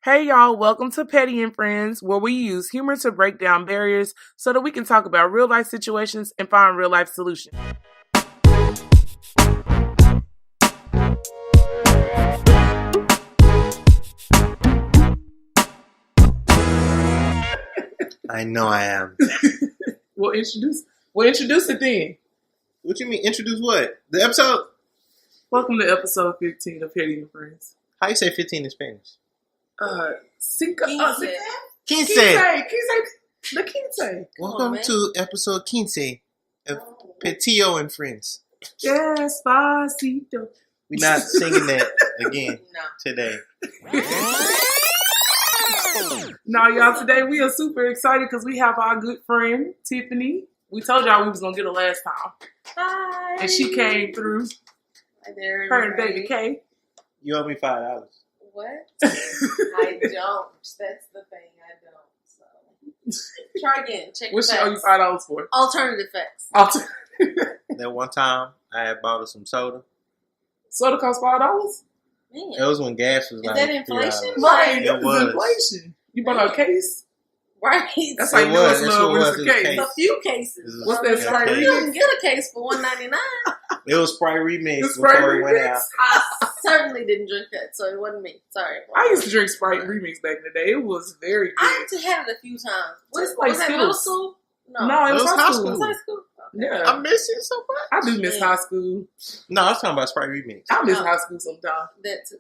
Hey y'all, welcome to Petty and Friends, where we use humor to break down barriers so that we can talk about real life situations and find real life solutions. I know I am. We'll introduce it then. What you mean, introduce what? The episode? Welcome to episode 15 of Petty and Friends. How you say 15 in Spanish? Cinco. Quince. The quince. Welcome to episode 15 of Petio and Friends. Despacito. We're not singing that again today. No, y'all, today we are super excited because we have our good friend, Tiffany. We told y'all we was going to get her last time. Hi. And she came through. Hi there. Her and baby K. You owe me $5. What? I don't. That's the thing. I don't. So try again. Check What the she owe you facts. $5 for? Alternative facts. That one time I had bought her some soda. Soda cost $5? Man. It was when gas was Is like that inflation? $3. Right, It that was was. inflation. You bought her a case? Right. That's It how you know was. it's That's love what when it it's was. a It was case. A few cases. What's that Sprite You remix? can get a case for $1.99. It was Sprite Remix The Sprite before it went Remix? out. I certainly didn't drink that, so it wasn't me. Sorry. I used to drink Sprite Remix back in the day. It was very I good. had it a few times. Just like Was that middle Skittles. school? No, it was high It school. was high school. Okay. Yeah. I miss it so much. I do miss high school. No, I was talking about Sprite Remix. I miss No. high school sometimes. That too.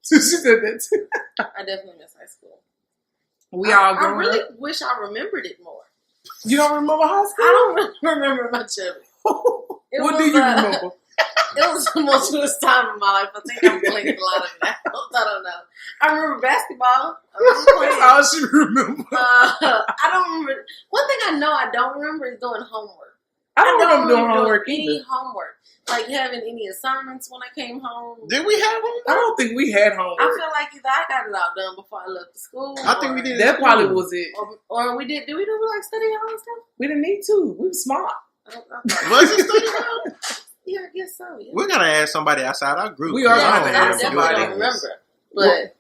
She said that too. I definitely miss high school. We all I growing really up. wish I remembered it more. You don't remember high school? I don't really remember much of it. It What was, do you remember? It was the most tumultuous time of my life. I think I'm blanking a lot of it out. I don't know. I remember basketball. I remember That's playing. all she remember. I don't remember. One thing I know I don't remember is doing homework. I don't remember doing homework any either. homework. Like having any assignments when I came home. Did we have one? I don't think we had I homework. feel like either I got it all done before I left the school. I think we did. That probably was it. Or we did. Did we do like study hall and stuff? We didn't need to. We were smart. I thought- Was it study hall? Yeah, I guess so. Yeah. We're gonna ask somebody outside our group. We are because gonna I have to don't ask remember I somebody. doing don't this. remember.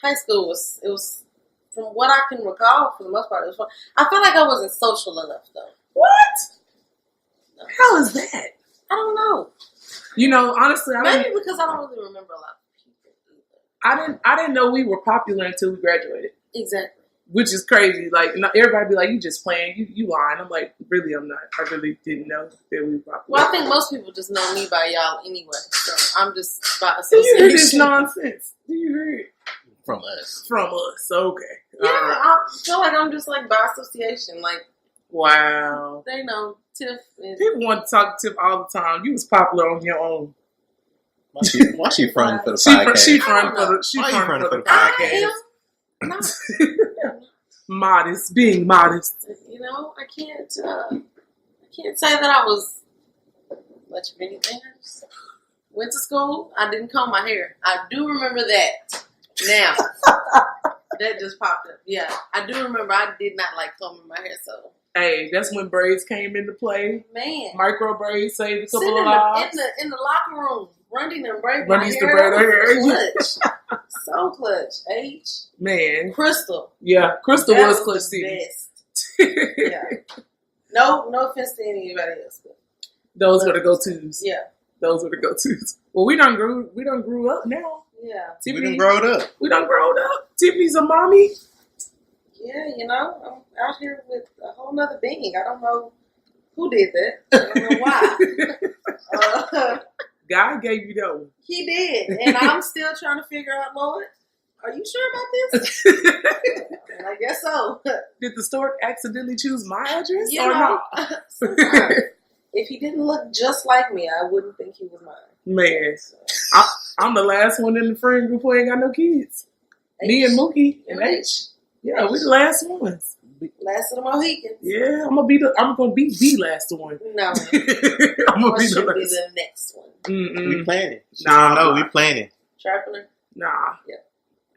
But high school was from what I can recall, for the most part, it was fun. I feel like I wasn't social enough though. What? No. How is that? I don't know. You know, honestly, Maybe because I don't really remember a lot of people either. I didn't know we were popular until we graduated, Exactly. which is crazy. Like, everybody be like, "You just playing, you lying." I'm like, really, I'm not. I really didn't know that we were popular. Well, I think most people just know me by y'all anyway, so I'm just by Do you hear this association. nonsense? Do you hear it From us. from us? Okay. Yeah, All right. I feel like I'm just like by association. Like Wow. they know Tiff is. People want to talk to Tiff all the time. You was popular on your own. Why she fronting for the She podcast? front for the. She Why you front fronting for the for the podcast. I am not. Modest, being modest. You know, I can't say that I was much of anything. I just went to school. I didn't comb my hair. I do remember that. Now that just popped up. Yeah, I do remember. I did not like combing my hair. So Hey, that's when braids came into play. man, Micro braids saved a sitting couple in of lives. the locker room, Rundy and braid Rundy my used to hair. braid her hair. Clutch, so clutch. H Man, Crystal. yeah, Crystal That was clutch the city. best. Yeah. No offense to anybody else, but Those were the go-tos. yeah, Those were the go-tos. Well, we done grew up now. yeah. We Tiffany, done growed up. we done grown up. Tiffany's a mommy. Yeah, you know, I'm out here with a whole nother being. I don't know who did that. I don't know why. God gave you that one. He did. And I'm still trying to figure out, Lord, are you sure about this? And I guess so. Did the stork accidentally choose my address You or know, not? sometimes, if he didn't look just like me, I wouldn't think he was mine. Man, So, I'm the last one in the friend group who ain't got no kids. Me and Mookie and H. Yeah, we the last ones. Last of the Mohicans. Yeah, I'm gonna be the last one. No, I'm gonna what be the should be last. the next one? Mm-mm. We planning. Nah, No, we planning. Trapper? Nah. Yeah.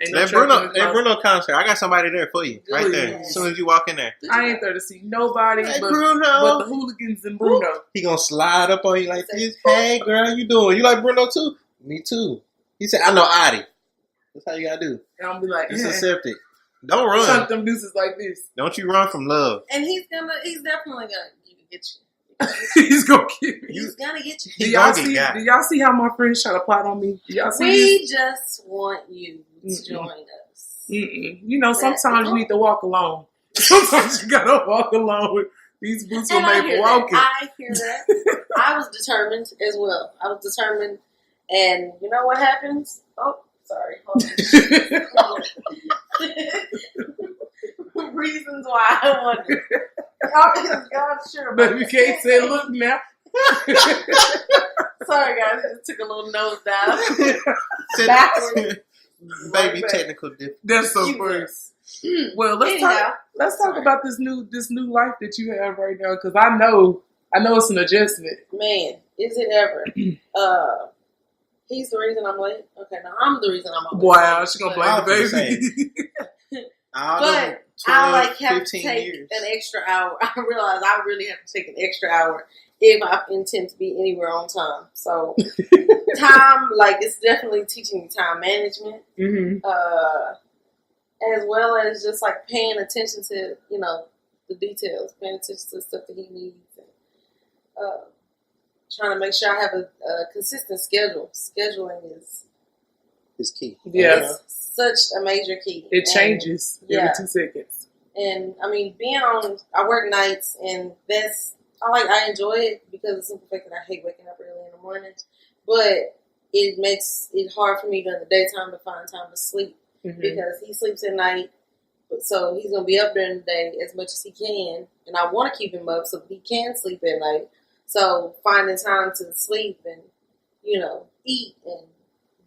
Ain't no That tracking in Bruno concert. I got somebody there for you. Right there. Yes. As soon as you walk in there. I ain't there to see nobody Hey, but Bruno. the hooligans and Bruno. He gonna slide up on you like this. Hey, girl, you doing? You like Bruno too? Me too. He said, I know Adi. That's how you gotta do. And I'll be like, Just accept it. Don't run. Chuck them deuces like this. Don't you run from love. And he's definitely gonna get you. He's gonna get me. He's gonna get you. Do He y'all gonna see? get got. Do y'all see how my friends try to plot on me? Do y'all see We just want you to Mm-mm. join us. this? You know, sometimes you need to walk alone. Sometimes you gotta walk alone. These boots were And I made hear for that. walking. I hear that. I was determined as well. I was determined, and you know what happens? Oh, sorry. Hold on. Reasons why I wonder. God, sure. But you can't say, look now. Sorry, guys. I just took a little nose dive. Baby, Right back. technical difficulty. That's so funny. Well, let's talk Sorry. about this new life that you have right now, because I know it's an adjustment. Man, is it ever? He's the reason I'm late. Okay, now I'm the reason I'm always Wow, late. she gonna But- blame the I was baby. All But them I 12, have to 15 take years. an extra hour. I realize I really have to take an extra hour if I intend to be anywhere on time. So time, like, it's definitely teaching me time management, Mm-hmm. as well as just like paying attention to, the details, paying attention to the stuff that he needs, and trying to make sure I have a consistent schedule. Scheduling Is key. Yeah. is such a major key. It And- changes every yeah. 2 seconds. And I mean, I work nights, and I enjoy it because of the simple fact that I hate waking up early in the morning. But it makes it hard for me during the daytime to find time to sleep Mm-hmm. because he sleeps at night. So he's gonna be up during the day as much as he can, and I want to keep him up so that he can sleep at night. So finding time to sleep and eat and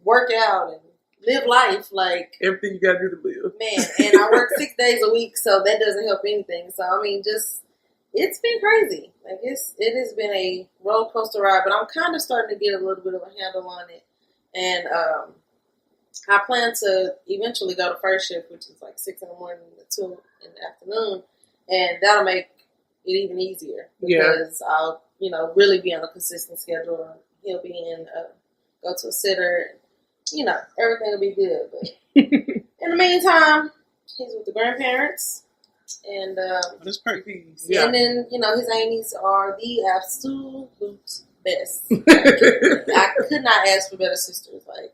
work out and live life, like, Everything you gotta do to live. man, and I work 6 days a week, so that doesn't help anything. So I mean, it's been crazy. Like it has been a roller coaster ride, but I'm kind of starting to get a little bit of a handle on it. And I plan to eventually go to first shift, which is like 6 in the morning to 2 in the afternoon, and that'll make it even easier because I'll really be on a consistent schedule. And he'll be in go to a sitter. Everything will be good. But in the meantime, he's with the grandparents, and That's perfect. Yeah. and then his aunties are the absolute best. I could not ask for better sisters. Like,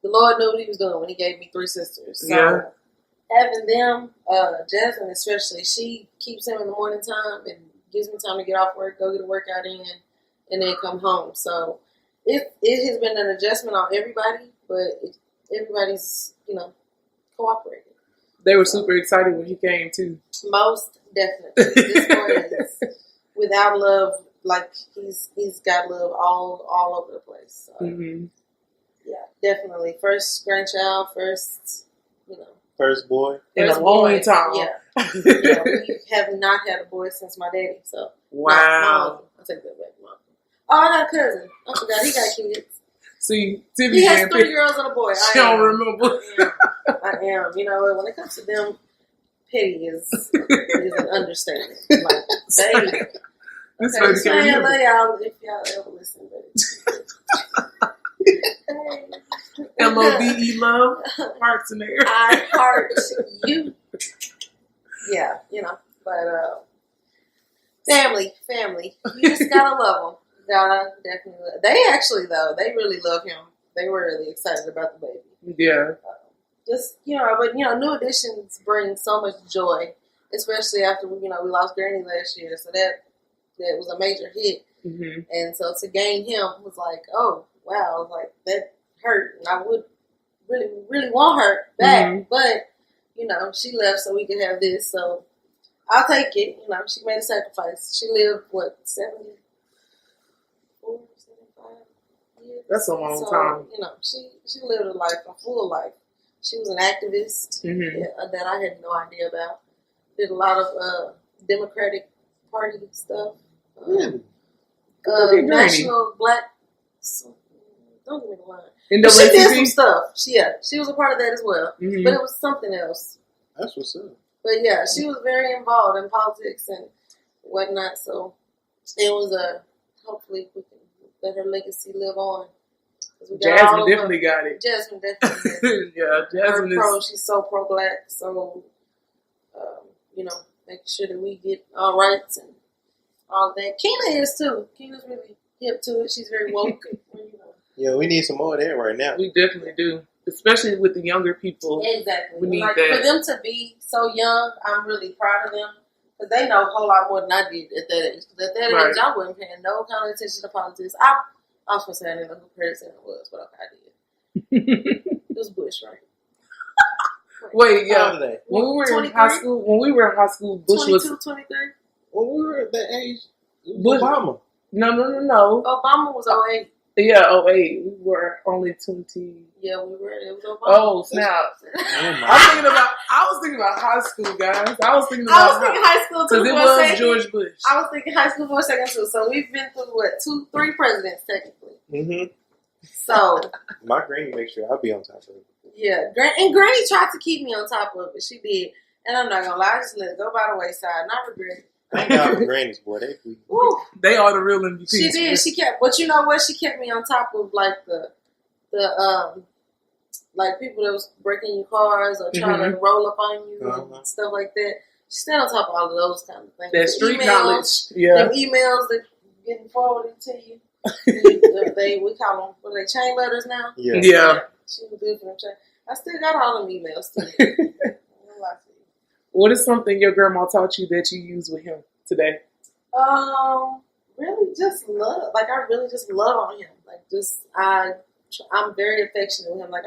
the Lord knew what He was doing when He gave me 3 sisters. So Yeah. having them, Jasmine especially, she keeps him in the morning time and gives me time to get off work, go get a workout in, and then come home. So it has been an adjustment on everybody, but everybody's cooperating. They were super excited when he came too. Most definitely, this boy is without love. Like he's got love all over the place. So, Mm-hmm. yeah, definitely first grandchild, first First boy. In a first long boy. time. Yeah, we have not had a boy since my daddy. So Wow. I'll take that back. Mom. Oh, I got a cousin. I forgot he got kids. See, Tiffany He has can't 3 pick. girls and a boy. She don't remember. I am. When it comes to them, petty is an understatement. Like, baby. This Okay, baby just can't saying, remember. love y'all if y'all ever listen, baby. LOVE love, hearts in the air. I heart you. Yeah, but family. You just gotta love them. Gotta definitely. They actually, though, they really love him. They were really excited about the baby. Yeah. Just but new additions bring so much joy, especially after we lost Granny last year. So that was a major hit, Mm-hmm. and so to gain him was like, oh wow, like that hurt, and I would really, really want her back, Mhm. but she left so we could have this. So I'll take it. She made a sacrifice. She lived 74, 75 years. That's a long So, time. she lived a life, a full life. She was an activist Mm-hmm. that I had no idea about. Did a lot of Democratic Party stuff. Really? Look at Granny. National Black. Don't give me the line. But she did some NAACP. stuff. She was a part of that as well. Mhm. But it was something else. That's what's up. But yeah, she was very involved in politics and whatnot. So it was hopefully we can let her legacy live on. 'Cause we got Jasmine all of definitely got it. Jasmine definitely. Yeah, Jasmine Her pro, is. she's so pro-black, so making sure that we get our rights and all that. Keena is too. Keena's really hip to it. She's very woke. Yeah, we need some more of that right now. We definitely do, especially with the younger people. Exactly. We need like that. for them to be so young, I'm really proud of them because they know a whole lot more than I did at that age. 'Cause at that Right. age, I wasn't paying no kind of attention to politics. I was gonna say I didn't know who President was, but okay, I did. It was Bush, right? Wait, How yeah. old are they? When we were in 23? high school, Bush 22, was 23. When we were at that age, Bush- Obama. no. Obama was 08. Yeah, 08. We were only 20. Yeah, we were. It was Obama. Oh snap! Oh my I was thinking about high school, guys. I was thinking I was about thinking high school too. because it for a was second. George Bush. I was thinking high school for a second too. So we've been through what 3 presidents technically. Mm-hmm. So My granny makes sure I'll be on top of it. yeah, and Granny tried to keep me on top of it. She did, and I'm not gonna lie, I just let it go by the wayside, and I regret it. Thank God for grannies, boy. They free. Woo. They are the real MVPs. She did. She kept, but you know what? She kept me on top of like the like people that was breaking your cars or trying to roll up on you and stuff like that. She stayed on top of all of those kind of things. That The street emails, knowledge. Yeah. Them emails that getting forwarded to you. We call them, what are they, chain letters now? Yeah. Yeah. She was good for them chain. I still got all them emails too. I ain't gonna lie to you. What is something your grandma taught you that you use with him today? Really just love. Like I really just love on him. Like I'm very affectionate with him. Like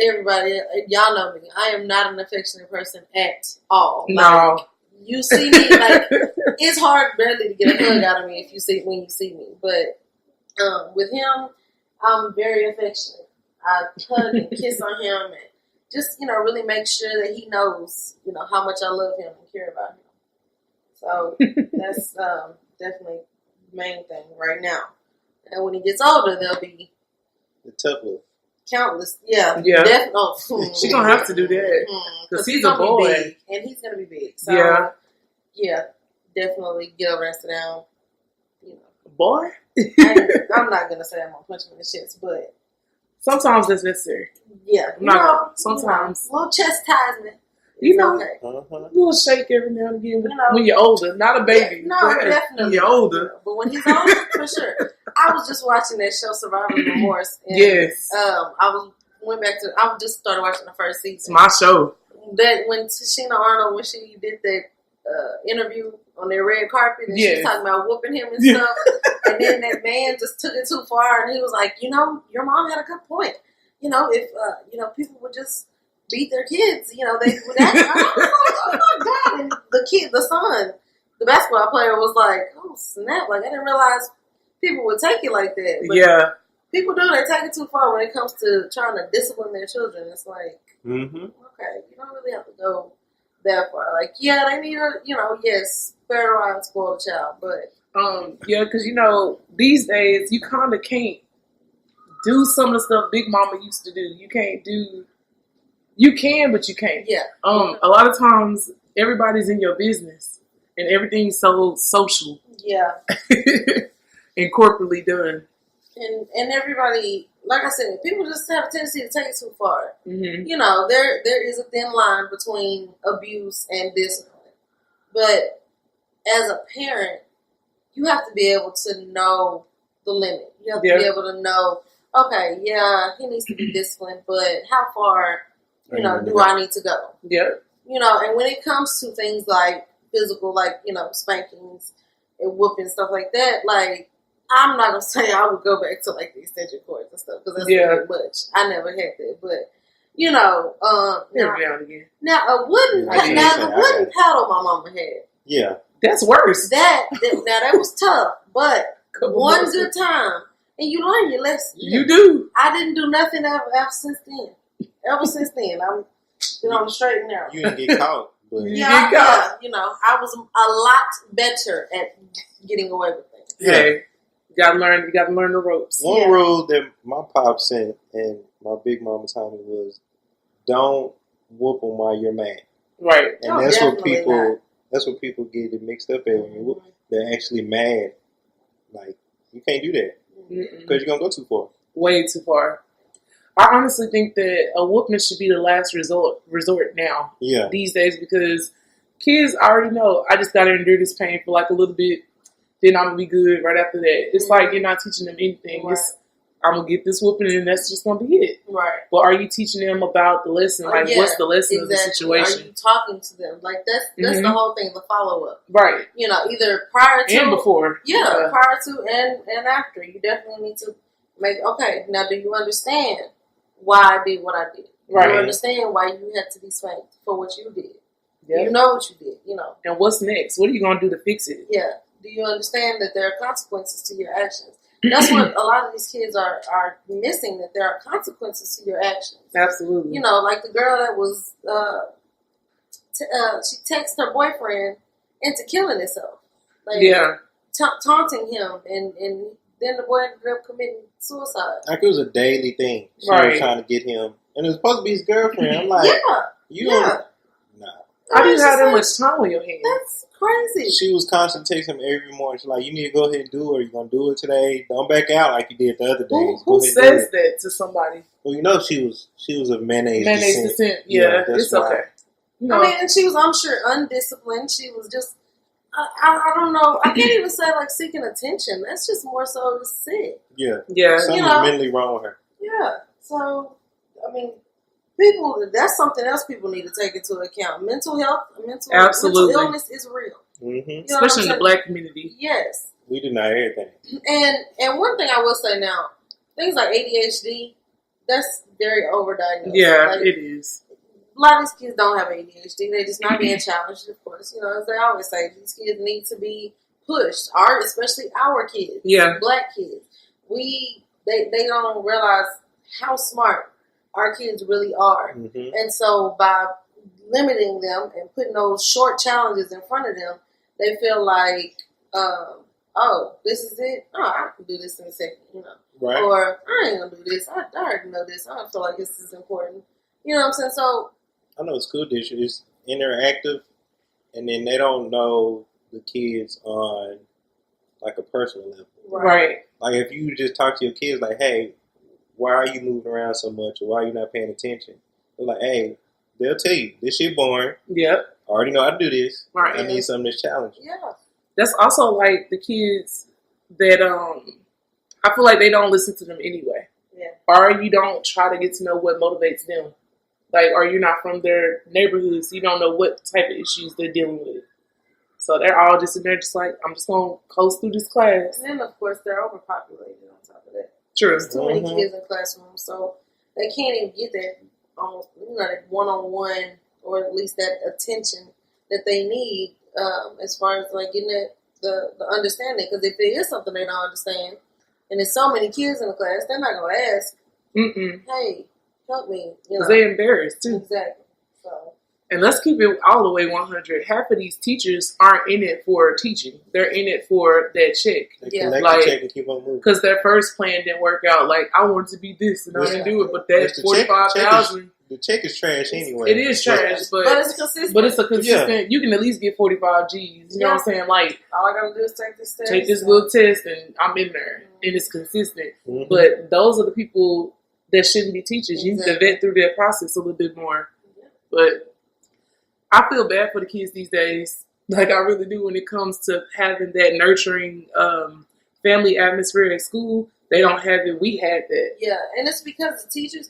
everybody, y'all know me. I am not an affectionate person at all. No. Like, you see me, like it's hard barely to get a hug out of me when you see me. But with him, I'm very affectionate. I hug and kiss on him and just really make sure that he knows how much I love him and care about him. So that's definitely the main thing right now. And when he gets older, there'll be The tough love. countless. Yeah. Yeah. She gonna have to do that. Because he's a gonna be boy. big, and he's gonna be big. So yeah, definitely get over and sit down. Boy? I'm not gonna say I'm gonna punch him in the chest, but Sometimes that's necessary. yeah, sometimes. a little chastisement. You know, Okay. Uh-huh. A little shake every now and again You know. when you're older. Not a baby. No, but definitely. when you're older. But when he's older, for sure. I was just watching that show, Survivor's Remorse. And, Yes. I just started watching the first It's season. my show. That when Tashina Arnold, when she did that interview on their red carpet, and she was Yes. talking about whooping him and Yeah. stuff, and then that man just took it too far, and he was like, your mom had a good point. If people would just beat their kids, they would act. I was like, oh my god! And the son, the basketball player, was like, oh snap! Like I didn't realize people would take it like that. But Yeah. people do. They take it too far when it comes to trying to discipline their children. It's like, Mm-hmm. okay, you don't really have to go that far. Like, yeah, they need yes, spare around, spoil the child, but Yeah, because these days you kind of can't do some of the stuff Big Mama used to do. You can't do. You can, but you can't. yeah, A lot of times everybody's in your business and everything's so social yeah. and corporately done. And everybody, like I said, people just have a tendency to take it too far. Mm-hmm. There is a thin line between abuse and discipline. But as a parent, you have to be able to know the limit. You have to be able to know, okay, yeah, he needs to be disciplined, but how far, do I need to go? Yeah. And when it comes to things like physical, like, spankings and whooping, stuff like that, like, I'm not going to say I would go back to, like, the extension cords and stuff, because that's very much. I never had that, but, Every now and again. now a wooden paddle my mama had. Yeah. That's worse. That was tough, but one months. good time, and you learn your lesson. You do. I didn't do nothing ever since then. Ever since then, I'm on the straight and narrow. You didn't get caught, but Yeah, I was a lot better at getting away with things. Hey, you gotta learn the ropes. one rule that my pop sent and my big mama told me was, don't whoop them while you're mad. Right. And Oh, that's what definitely people not. that's what people get it mixed up at when you whoop. They're actually mad. Like, you can't do that Mm-mm. because you're gonna go too far. Way too far. I honestly think that a whooping should be the last resort now Yeah. these days because kids already know I just got to endure this pain for like a little bit, then I'm gonna be good right after that. It's like you're not teaching them anything. Right. It's I'm gonna get this whooping and that's just gonna be it. Right. But are you teaching them about the lesson? Like, Yeah, what's the lesson of the exactly. Are situation? you talking to them? Like that's the whole thing. The follow up. Right. You know, either prior to And before. Yeah, prior to and after. You definitely need to make okay. Now, do you understand why I did what I did? Do Right. you understand why you had to be spanked for what you did? Yeah. You know what you did. You know. And what's next? What are you gonna do to fix it? Yeah. Do you understand that there are consequences to your actions? That's what a lot of these kids are missing, that there are consequences to your actions. Absolutely. You know, like the girl that was, she texted her boyfriend into killing himself. Like, Yeah. Taunting him, and then the boy ended up committing suicide. Like it was a daily thing. She Right. was trying to get him, and it was supposed to be his girlfriend. I'm like, Yeah. you Yeah. don't. Nah. I didn't It's have that just much time on your hands. That's crazy. She was constantly texting him every morning. She's like, you need to go ahead and do it. Are you gonna do it today? Don't back out like you did the other days. Who Go ahead and do says it. that to somebody? Well, you know she was of mayonnaise Mayonnaise descent. descent. Yeah, that's it's why. okay. You know, I mean, and she was, I'm sure, undisciplined. She was just, I don't know. I can't even say like seeking attention. That's just more so just sick. Yeah. yeah. Something's You know. mentally wrong with her. Yeah. So, I mean, people, that's something else people need to take into account. Mental health, Absolutely. mental illness is real. Mm-hmm. You know what Especially in I'm the saying? black community. Yes. We deny everything. And one thing I will say now, things like ADHD, that's very overdiagnosed. Yeah, Like, it is. a lot of these kids don't have ADHD. They're just not being challenged, of course. You know, as they always say, these kids need to be pushed. Especially our kids, Yeah. black kids. They don't realize how smart our kids really are, Mm-hmm. and so by limiting them and putting those short challenges in front of them, they feel like, oh, this is it. Oh, I can do this in a second, you know. Right. Or I ain't gonna do this. I already know this. I don't feel like this is important. You know what I'm saying? So I know school district is interactive, and then they don't know the kids on like a personal level. Right. Like if you just talk to your kids like, hey, why are you moving around so much, or why are you not paying attention? They're like, hey, they'll tell you this shit boring. Yep. I already know how to do this. Right. I need something that's challenging. Yeah. That's also like the kids that I feel like they don't listen to them anyway. Yeah. Or you don't try to get to know what motivates them. Like, or you're not from their neighborhood, so you don't know what type of issues they're dealing with. So they're all just in there just like, I'm just going to coast through this class. And then, of course, they're overpopulated on top of that. True. There's too many Mhm. kids in classrooms, so they can't even get that almost, that one-on-one, or at least that attention that they need, as far as like getting the understanding. Because if it is something they don't understand, and there's so many kids in the class, they're not gonna ask, Mm-mm. "Hey, help me," you know. Because they're embarrassed, too. Exactly. So And let's keep it all the way 100. Half of these teachers aren't in it for teaching. They're in it for that check. They Yeah. collect Like- the check and keep on moving. Because their first plan didn't work out. Like, I wanted to be this, and I didn't do it. But that Yes, the check- $45,000, The check is trash anyway. it is trash. but But it's consistent. but it's a consistent. You can at least get 45 G's. You know what I'm saying? Like, all I gotta do is take this test. take this little test, and I'm in there, and it's consistent. Mhm. But those are the people that shouldn't be teachers. You need to Exactly. vet through their process a little bit more. But I feel bad for the kids these days. Like, I really do when it comes to having that nurturing family atmosphere at school. They don't have it. We had that. Yeah, and it's because the teachers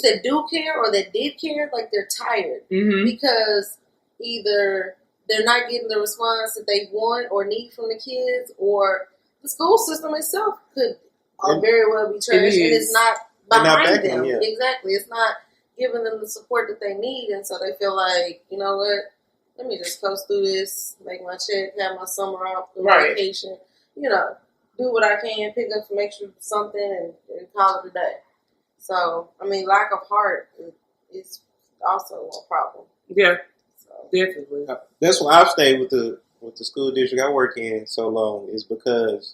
that do care or that did care, like they're tired Mm-hmm. because either they're not getting the response that they want or need from the kids, or the school system itself could very well be trashed, and is. it's not They're not behind backing them. them, yeah. Exactly, it's not giving them the support that they need, and so they feel like, you know what, let me just coast through this, make my check, have my summer off, go on Right. vacation, you know, do what I can, pick up some extra something, and call it a day. So, I mean, lack of heart is also a problem. Yeah, So, definitely. That's why I've stayed with the school district I work in so long, is because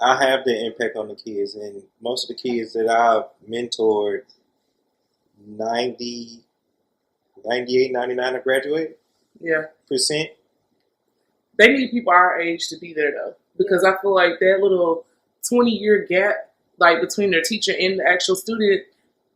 I have the impact on the kids, and most of the kids that I've mentored, 98, 99 have graduated Yeah. percent. They need people our age to be there, though. Because I feel like that little 20-year gap like between their teacher and the actual student,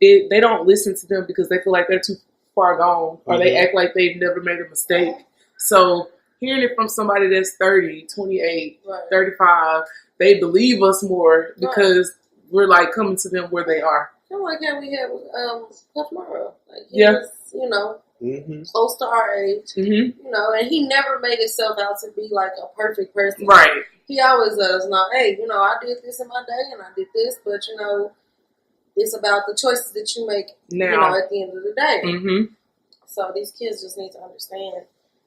they don't listen to them because they feel like they're too far gone, or they act like they've never made a mistake. So hearing it from somebody that's 30, 28, Right. 35, they believe us more because we're like coming to them where they are. Kind of like how we had with Puff Morrow. Like he Yeah. was, you know, Mm-hmm. close to our age. Mm-hmm. You know, and he never made himself out to be like a perfect person. Right. He always let us know, hey, you know, I did this in my day and I did this, but you know, it's about the choices that you make, Now. you know, at the end of the day. Mm-hmm. So these kids just need to understand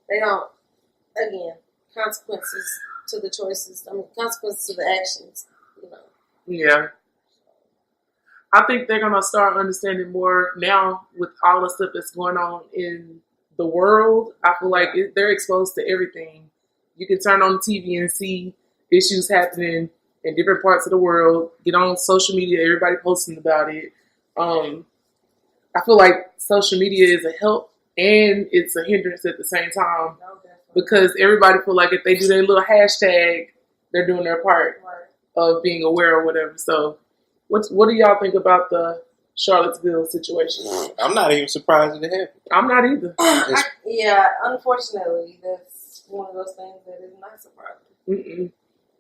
they don't, again, consequences to the choices. I mean, consequences to the actions, you know. Yeah. I think they're going to start understanding more now with all the stuff that's going on in the world. I feel like they're exposed to everything. You can turn on the TV and see issues happening in different parts of the world. Get on social media, everybody posting about it. I feel like social media is a help and it's a hindrance at the same time No, definitely. because everybody feel like if they do their little hashtag, they're doing their part Right. of being aware or whatever. So what do y'all think about the Charlottesville situation? I'm not even surprised it happened. I'm not either. Yeah, unfortunately, that's one of those things that is not surprising. Mm-mm.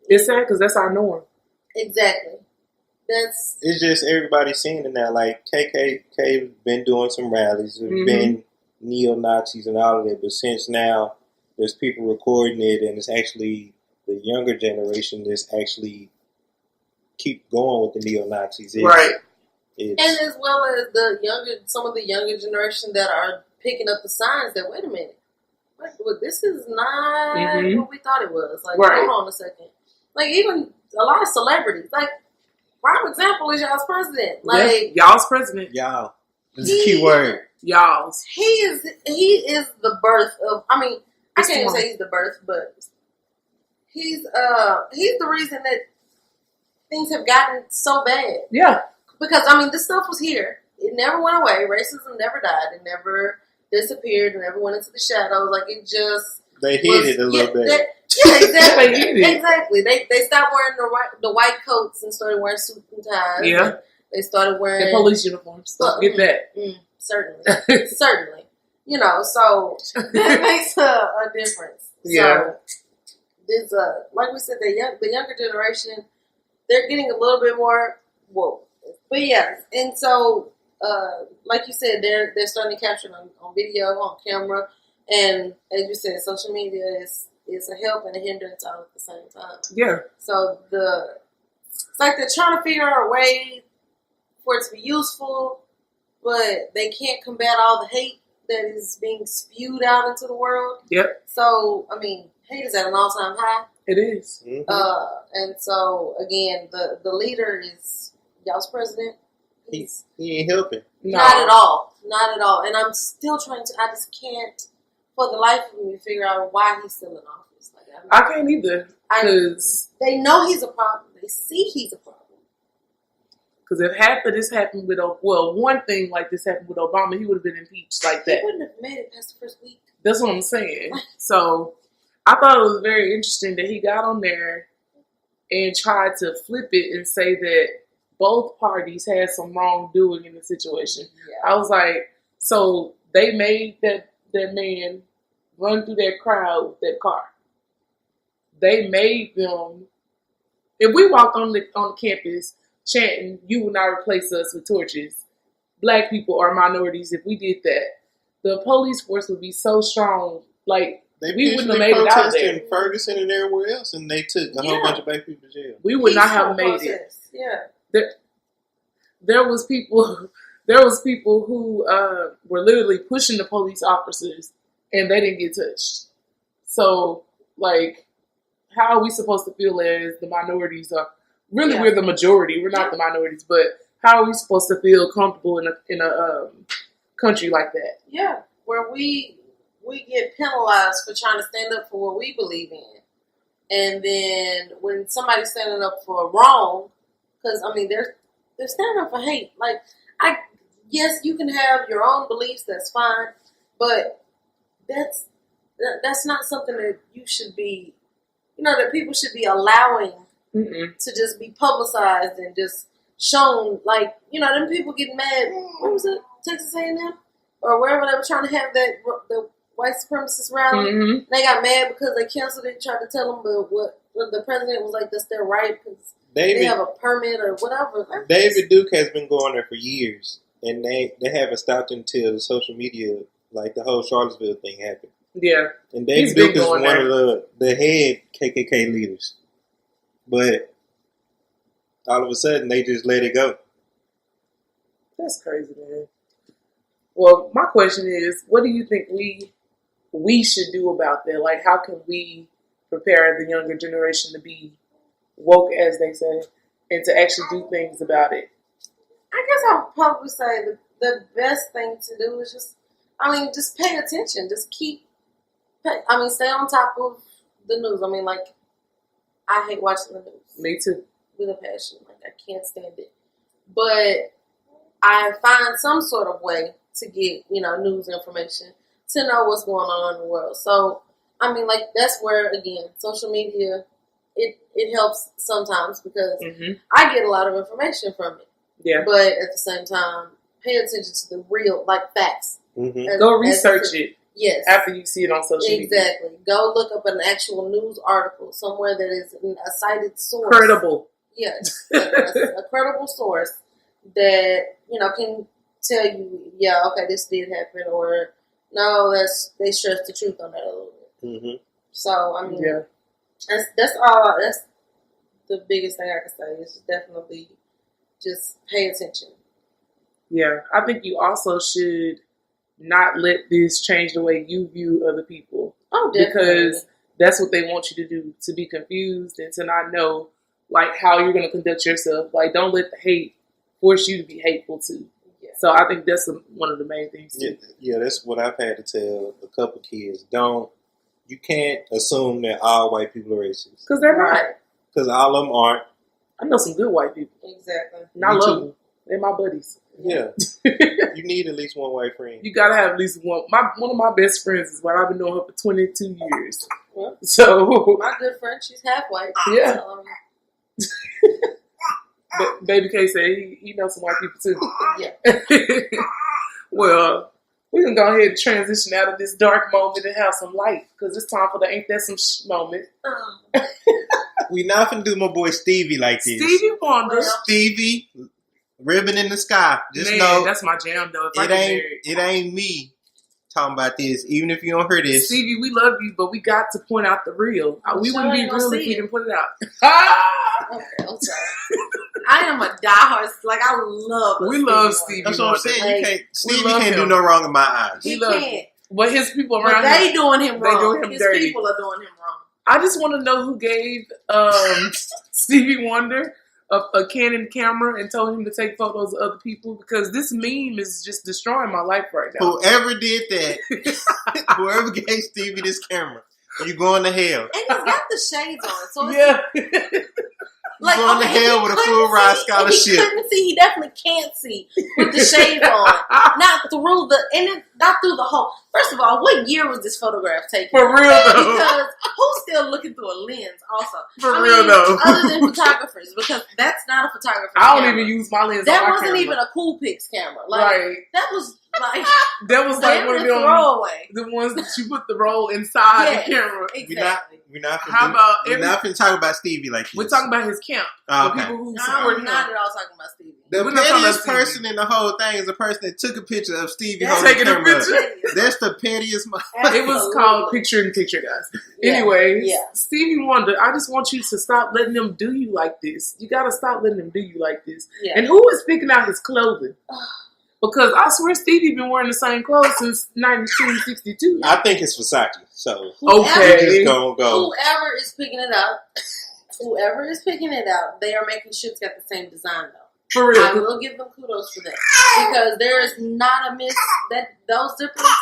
It's sad because that's our norm. Exactly. That's It's just everybody seeing it now. Like KKK been doing some rallies, there's Mhm. been neo Nazis and all of that. But since now there's people recording it, and it's actually the younger generation that's actually keep going with the neo Nazis. Right. and as well as some of the younger generation that are picking up the signs that wait a minute, like, well, this is not Mhm. what we thought it was. Like, Right. hold on a second. Like even a lot of celebrities, like prime example is y'all's president. Like Y'all's president. Y'all. This is a key word. Y'all's. he is the birth of. I mean, I It's can't even the say he's the birth, but he's the reason that things have gotten so bad. Yeah. Because, I mean, this stuff was here. It never went away. Racism never died. It never disappeared. It never went into the shadows. Like, it just They hid it a little bit. Yeah, exactly. They hid it. Exactly. They stopped wearing the white coats and started wearing suits and ties. Yeah. They started wearing... And police uniforms. Don't get that. Certainly. Certainly. You know, so that makes a difference. Yeah. So, there's like we said, the younger generation, they're getting a little bit more woke. But yeah, and so like you said, they're starting to capture on video, on camera, and as you said, social media is a help and a hindrance all at the same time. Yeah. So it's like they're trying to figure out a way for it to be useful, but they can't combat all the hate that is being spewed out into the world. Yep. So I mean, hate is at an all-time high. It is. Mhm. And so again, the leader is y'all's president. He ain't helping. No. Not at all. Not at all. And I'm still trying to. I just can't, for the life of me, figure out why he's still in office. Like I can't either. Because they know he's a problem. They see he's a problem. if half of this happened with, one thing like this happened with Obama, he would have been impeached like He that. wouldn't have made it past the first week. That's what I'm saying. So I thought it was very interesting that he got on there and tried to flip it and say that both parties had some wrongdoing in the situation. Yeah. I was like, so they made that man run through that crowd with that car. They made them. If we walked on the campus chanting, "You will not replace us with torches," black people or minorities, if we did that, the police force would be so strong. Like, They we wouldn't have made it out there. in Ferguson and everywhere else, and they took a whole bunch of black people to jail. We would not have Peaceful made it. process. Yeah. There was people who were literally pushing the police officers, and they didn't get touched. So, like, how are we supposed to feel as the minorities are? Really, Yeah. we're the majority. We're not the minorities, but how are we supposed to feel comfortable in a country like that? Yeah. Where we get penalized for trying to stand up for what we believe in. And then when somebody's standing up for wrong, because, I mean, they're standing up for hate. Like, yes, you can have your own beliefs, that's fine, but that's not something that you should be, that people should be allowing Mm-mm. to just be publicized and just shown, like, them people getting mad. What was it? Texas A&M? Or wherever they were trying to have the white supremacist rally. Mm-hmm. They got mad because they canceled it, tried to tell them, but what the president was like, that's their right because they have a permit or whatever. David Duke has been going there for years, and they haven't stopped until the social media, like the whole Charlottesville thing happened. Yeah. And David Duke is one of the head KKK leaders. But all of a sudden, they just let it go. That's crazy, man. Well, my question is, what do you think we should do about that? Like, how can we prepare the younger generation to be woke, as they say, and to actually do things about it? I guess I would probably say the best thing to do is just pay attention. Just stay on top of the news. I hate watching the news. Me too. With a passion. I can't stand it. But I find some sort of way to get, news information to know what's going on in the world. So, that's where, again, social media, it helps sometimes because I get a lot of information from it. Yeah. But at the same time, pay attention to the real, facts. Mm-hmm. Go research it. Yes. After you see it on social media. Exactly. Go look up an actual news article somewhere that is a cited source. Credible. Yes. a credible source that, can tell you, yeah, okay, this did happen, or no, they stressed the truth on that a little bit. Mm-hmm. So, yeah. That's all. That's the biggest thing I can say is definitely just pay attention. Yeah. I think you also should not let this change the way you view other people. Oh, definitely. Because that's what they want you to do, to be confused and to not know, how you're going to conduct yourself. Don't let the hate force you to be hateful too. Yeah. So I think that's one of the main things too. Yeah, that's what I've had to tell a couple kids. You can't assume that all white people are racist. Because they're not. Because all of them aren't. I know some good white people. Exactly. And I love them. They're my buddies. Yeah. You need at least one white friend. You gotta have at least one. One of my best friends is white. I've been knowing her for 22 years. Well, so my good friend, she's half white. Yeah. But Baby K said he knows some white people too. Yeah. Well, we can go ahead and transition out of this dark moment and have some light, because it's time for the Ain't That Some moment. We not finna do my boy Stevie like this. Stevie Wonder. Stevie, Ribbon in the Sky. Just Man, know that's my jam though. It ain't me talking about this, even if you don't hear this. Stevie, we love you, but we got to point out the real. We wouldn't be real if we didn't put it out. Okay, I'm sorry. I am a diehard. I love. We love Stevie. That's what I'm saying. Like, Stevie can't do no wrong in my eyes. He can't. But his people around him, they doing him wrong. They doing him his dirty. People are doing him wrong. I just want to know who gave Stevie Wonder a Canon camera and told him to take photos of other people, because this meme is just destroying my life right now. Whoever did that, whoever gave Stevie this camera, you going to hell. And he's got the shades on, so it's yeah. Going to hell with a full ride scholarship. If he couldn't see, he definitely can't see with the shades on. Not through the whole. First of all, what year was this photograph taken? For real though. Because who's still looking through a lens? Also, real though. Other than photographers, because that's not a photographer. I don't even use my lens. That on my wasn't camera. even a Coolpix camera. Right. That was like one of them throwaway. The ones that you put the roll inside the camera. Exactly. We're not finna talk about Stevie like this. We're talking about his camp. Oh, the okay. people who No, support we're him. not at all talking about Stevie. The We're not talking pettiest about person in the whole thing is the person that took a picture of Stevie That's holding taking a camera. picture. That's the pettiest. It was called Picture in Picture, guys. Yeah. Anyways, Stevie Wonder, I just want you to stop letting them do you like this. You gotta stop letting them do you like this. Yeah. And who is picking out his clothing? Because I swear Stevie been wearing the same clothes since 1962. I think it's Versace. So Okay. just gonna go. Whoever is picking it out, they are making sure it's got the same design though. For real. I will give them kudos for that, because there is not a miss that those zippers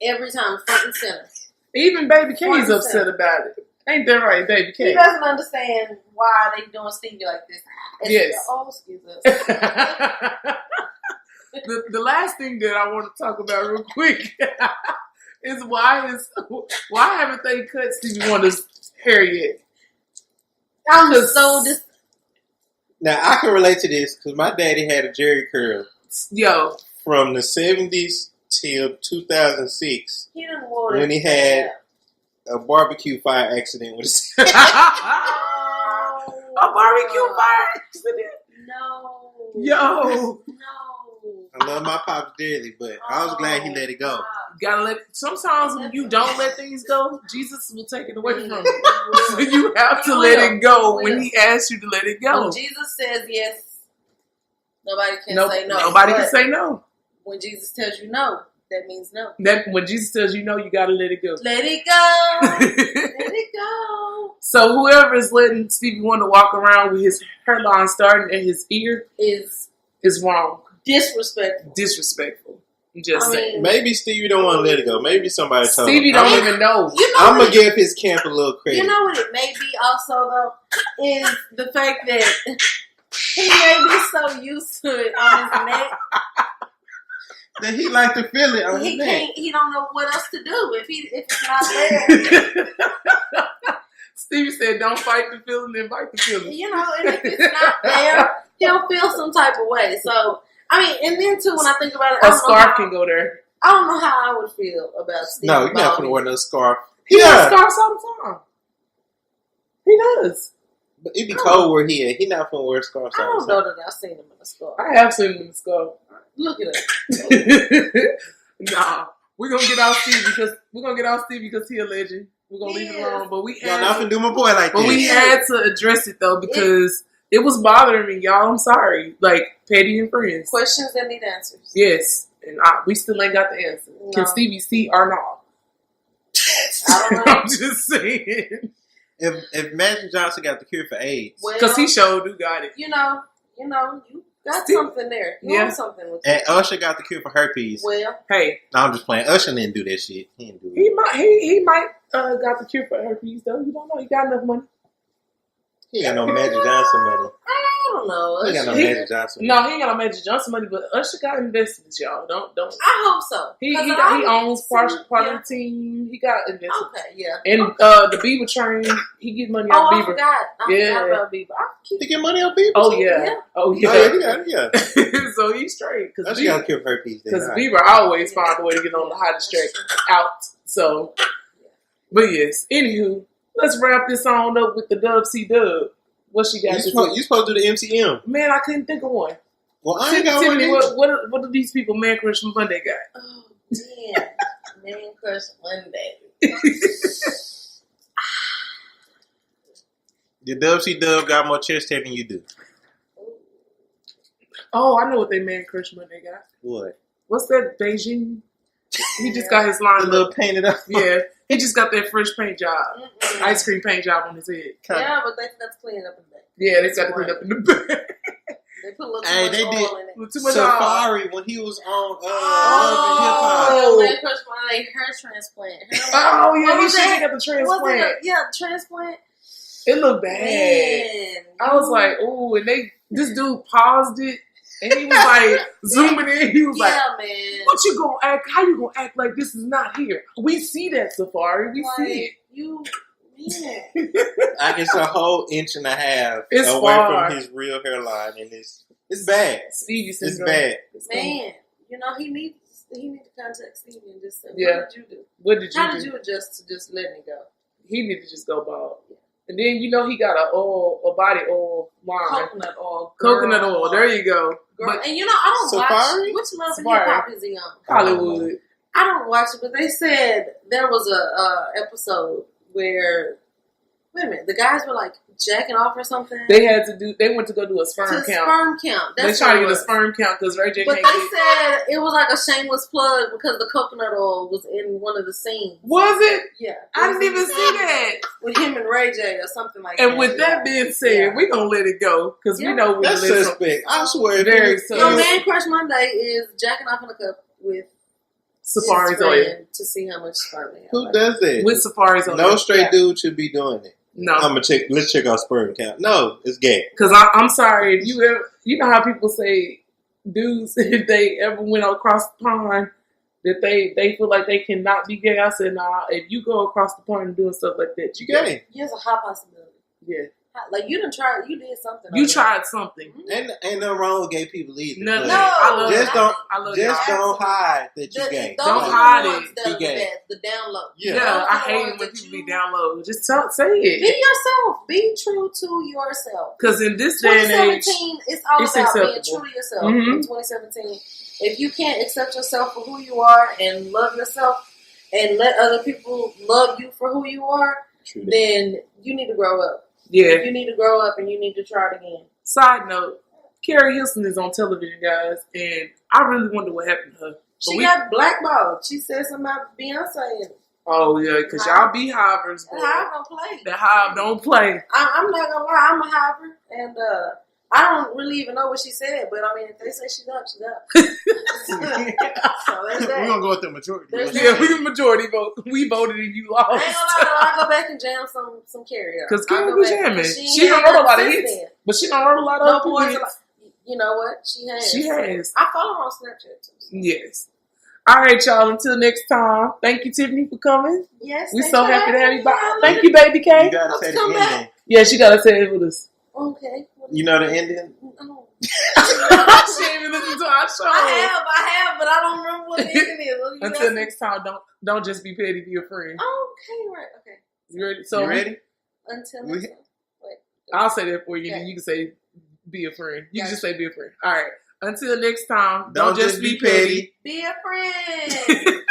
every time front and center. Even Baby K is upset about it. Ain't that right, Baby K? He doesn't understand why they doing Stevie like this. Yes. Oh, excuse us. The last thing that I want to talk about real quick is why haven't they cut Stevie Wonder's hair yet? I'm so Now, I can relate to this because my daddy had a Jerry curl Yo. from the 70s till 2006 He done wore when he had a barbecue fire accident with his... A barbecue fire accident. No. Yo. No. I love my pops dearly, but I was glad he let it go. Gotta let. Sometimes when you don't let things go, Jesus will take it away from you. So you have to let it go when He asks you to let it go. When Jesus says yes, nobody can say no. Nobody can say no. When Jesus tells you no, that means no. That when Jesus tells you no, you gotta let it go. Let it go. Let it go. So whoever is letting Stevie Wonder walk around with his hairline starting at his ear is wrong. disrespectful. Disrespectful. I'm just saying. Maybe Stevie don't want to let it go. Maybe somebody told him. Stevie don't even know. I'm going to give his camp a little credit. You know what it may be also, though? Is the fact that he may be so used to it on his neck. That he like to feel it on his neck. He don't know what else to do if it's not there. Stevie said, don't fight the feeling, invite the feeling. You know, and if it's not there, he'll feel some type of way. So, I mean, and then too, when I think about it, A scarf can go there. I don't know how I would feel about Stevie. No, you're not going to wear no scarf. He wears scarves all the time. He does. But it be cold where he at. He not going to wear scarves I all don't the know time. that I've seen him in a scarf. I have seen him in the scarf. Look at him. Nah, we're gonna get off Stevie because he a legend. We're gonna leave it alone. But we Y'all not finna do my boy like But this. we had to address it though because it was bothering me, y'all. I'm sorry. Like Petty and Friends. Questions that need answers. Yes. And we still ain't got the answer. No. Can Stevie see or not? I don't know. I'm just saying. If Magic Johnson got the cure for AIDS, Because he sure do got it. You know, you got something there. You want something with and it. Usher got the cure for herpes. Well, Hey, No, I'm just playing. Usher didn't do that shit. He didn't do it. he might got the cure for herpes though. You don't know. He got enough money. He ain't got no Magic Johnson money. I don't know. He ain't got no He- Magic Johnson No, money. he ain't got no Magic Johnson money, but Usher got investments, y'all. Don't. I hope so. He 'Cause owns part yeah. of the team. He got investments. Okay, yeah. And the Bieber train, he get money Oh, out of I Bieber. forgot. I Yeah. forgot about Bieber. I keep He get money on people. Oh yeah. Yeah. Oh Oh, yeah, yeah. he got it, yeah. So he's straight because Usher got the cure for herpes. Because Bieber always find a way to get on the hottest track out. So, but yes. Anywho, let's wrap this on up with the Dub C Dub. What she got? You supposed to do the MCM. Man, I couldn't think of one. Well, I ain't got one. Tiffany, either. what do these people Man Crush Monday got? Oh, damn. Man Crush Monday. The WCW got more chest tape than you do. Oh, I know what they Man Crush Monday got. What? What's that, Beijing? He just got his line The up. little painted up. Yeah, he just got that fresh paint job. Mm-mm. Ice cream paint job on his head. Yeah, but they forgot to clean it up in the back. Yeah, they got to clean up in the back. They put a little too Hey, much they oil did. in it. Too much Safari when he was on Love Oh. Man Crush Monday, hair transplant. Oh, yeah, What he was should that? have got the transplant. Transplant. It looked bad. Man. I was like, ooh, and this dude paused it, and he was like zooming in. He was like, yeah, man. "What you gonna act? How you gonna act like this is not here? We see that, Safari. We see Like, you, man. it." I guess a whole inch and a half It's away far. from his real hairline, and it's bad. Stevie It's syndrome. bad. Man, you know, he needs to contact Stevie and just say, Yeah. what did you do? What did you How do? did you adjust to just letting it go? He need to just go bald. And then he got a body oil line. Coconut oil. Girl. Coconut oil. There you go. Girl. But And you know, I don't Safari? watch. Which Love and Safari. Hip Hop is he on? Hollywood. I don't watch it, but they said there was a episode where, wait a minute, the guys were like jacking off or something. They went to go do a sperm to count. sperm count. They That's trying to what get it a was. sperm count because Ray J But can't they get. said it was like a shameless plug because the coconut oil was in one of the scenes. Was it? Yeah. I didn't even see that. With him and Ray J or something like that. And with that being said, Yeah. we gonna let it go because we Yeah. know we That's live suspect. I swear. Very if Your suspect. Man Crush Monday is jacking off in a cup with Safari's his oil. friend to see how much sperm they have. Who does that? With Safari's oil. No straight Yeah. dude should be doing it. No. I'm gonna check. Let's check out sperm count. No, it's gay. Because I'm sorry, if you know how people say dudes, if they ever went across the pond, that they feel like they cannot be gay. I said, nah, if you go across the pond and doing stuff like that, You gay? Here's a high possibility. Yeah. Like you didn't try. You did something. You already. tried something. Ain't no wrong with gay people either. No, but No, I love just it. don't, I love just y'all. don't hide that you The- gay. Those Don't are the hide ones it. that are Be gay. the down low. Yeah. Yeah, Those I are hate the it ones when that people you- be down low. Just say Be it. yourself. Be true to yourself. Because in this day and age, 2017, it's all it's about being acceptable. true to yourself. Mhm. In 2017, if you can't accept yourself for who you are and love yourself and let other people love you for who you are, True that. then you need to grow up. yeah. You need to grow up and you need to try it again. Side note, Carrie Hilson is on television, guys, and I really wonder what happened to her. She we- got blackballed. She said something about Beyonce. Oh, yeah, because y'all be hivers, boy. And Hive don't play. The hive don't play. I'm not gonna lie, I'm a Hiver, and I don't really even know what she said, but I mean, if they say she's up, she's up. So there's We're that. gonna go with the majority. There's Yeah, we the majority vote. We voted and you I ain't lost. gonna lie, though, I'll go back and jam some Carrie up. 'Cause I'll Carrie go was back, jamming. 'cause She done ain't wrote a lot of since hits. then. But she done wrote a lot of No other boys, hits. you know what? She has. She has. I follow her on Snapchat too. Yes. All right, y'all. Until next time. Thank you, Tiffany, for coming. Yes, We're thanks so for happy to have having you me. back. I love Thank it. you, baby You K. gotta Let's say the come back. ending. Yeah, she gotta say it with us. Okay. You know the ending? No. She ain't even listen to our show. I have, but I don't remember what the ending is. What you Until asking? next time, don't just be petty. Be a friend. Okay, right. Okay. You ready? So You ready? Until We- next time. Wait. I'll say that for you. Okay. Then you can say be a friend. You can Gotcha. just say be a friend. All right. Until next time, Don't just be petty. Be a friend.